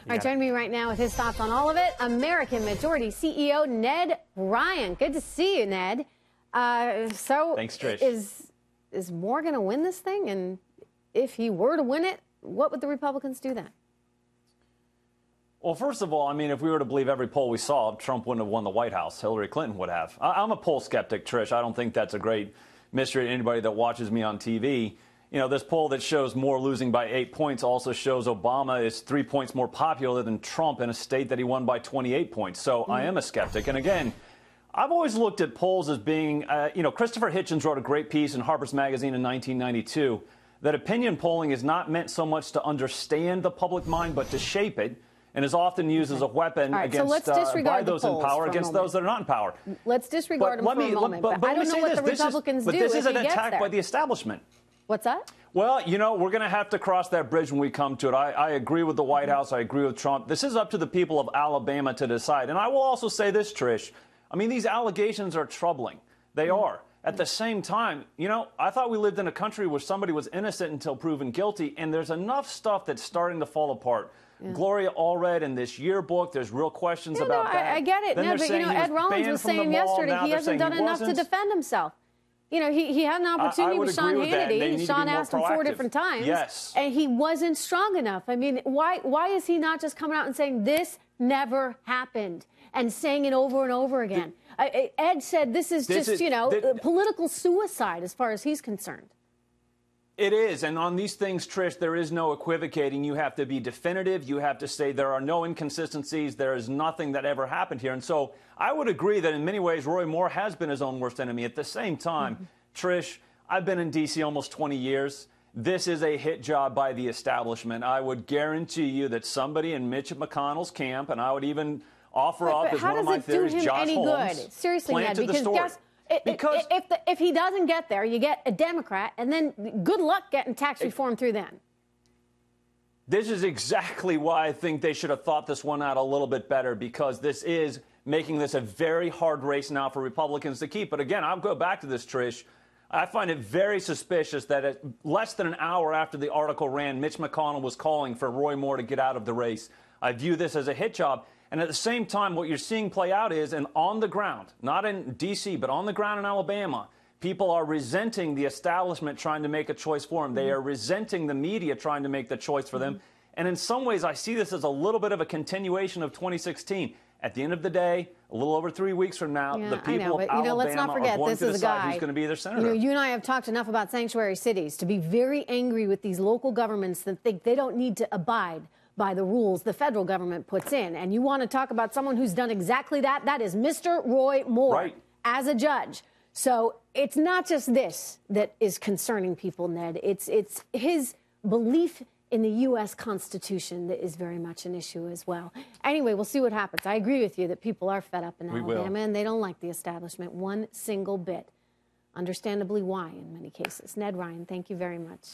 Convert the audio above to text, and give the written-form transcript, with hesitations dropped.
All right, joining me right now with his thoughts on all of it, American Majority CEO Ned Ryun. Good to see you, Ned. Thanks, Trish. Is Moore going to win this thing? And if he were to win it, what would the Republicans do then? Well, first of all, I mean, if we were to believe every poll we saw, Trump wouldn't have won the White House. Hillary Clinton would have. I'm a poll skeptic, Trish. I don't think that's a great mystery to anybody that watches me on TV. You know, this poll that shows Moore losing by 8 points also shows Obama is 3 points more popular than Trump in a state that he won by 28 points. So I am a skeptic. And again, I've always looked at polls as being, Christopher Hitchens wrote a great piece in Harper's Magazine in 1992 that opinion polling is not meant so much to understand the public mind, but to shape it, and is often used as a weapon against by those in power against those that are not in power. Let's disregard them for a moment. But I don't know what the Republicans do if he gets there. But this is an attack by the establishment. What's that? Well, you know, we're going to have to cross that bridge when we come to it. I agree with the White House. I agree with Trump. This is up to the people of Alabama to decide. And I will also say this, Trish. I mean, these allegations are troubling. They are. At the same time, you know, I thought we lived in a country where somebody was innocent until proven guilty. And there's enough stuff that's starting to fall apart. Gloria Allred in this yearbook, there's real questions about that. I get it. Then but, you know, Ed Rollins was saying yesterday he hasn't done enough to defend himself. You know, he had an opportunity with Sean Hannity. Sean asked him 4 different times. Yes. And he wasn't strong enough. I mean, why is he not just coming out and saying this never happened and saying it over and over again? Ed said this is political suicide as far as he's concerned. It is. And on these things, Trish, there is no equivocating. You have to be definitive. You have to say there are no inconsistencies. There is nothing that ever happened here. And so I would agree that in many ways, Roy Moore has been his own worst enemy. At the same time, Trish, I've been in D.C. almost 20 years. This is a hit job by the establishment. I would guarantee you that somebody in Mitch McConnell's camp, and I would even offer up as one of my theories, Josh Holmes, seriously, Ned, because if he doesn't get there, you get a Democrat, and then good luck getting tax reform through then. This is exactly why I think they should have thought this one out a little bit better, because this is making this a very hard race now for Republicans to keep. But again, I'll go back to this, Trish. I find it very suspicious that less than an hour after the article ran, Mitch McConnell was calling for Roy Moore to get out of the race. I view this as a hit job. And at the same time, what you're seeing play out is, and on the ground, not in D.C., but on the ground in Alabama, people are resenting the establishment trying to make a choice for them. They are resenting the media trying to make the choice for them. And in some ways, I see this as a little bit of a continuation of 2016. At the end of the day, a little over 3 weeks from now, the people of Alabama let's not forget, are going this to is decide a guy, who's going to be their senator. You and I have talked enough about sanctuary cities to be very angry with these local governments that think they don't need to abide by the rules the federal government puts in. And you want to talk about someone who's done exactly that? That is Mr. Roy Moore as a judge. So it's not just this that is concerning people, Ned. It's his belief in the U.S. Constitution that is very much an issue as well. Anyway, we'll see what happens. I agree with you that people are fed up in Alabama, and they don't like the establishment one single bit. Understandably why in many cases. Ned Ryun, thank you very much.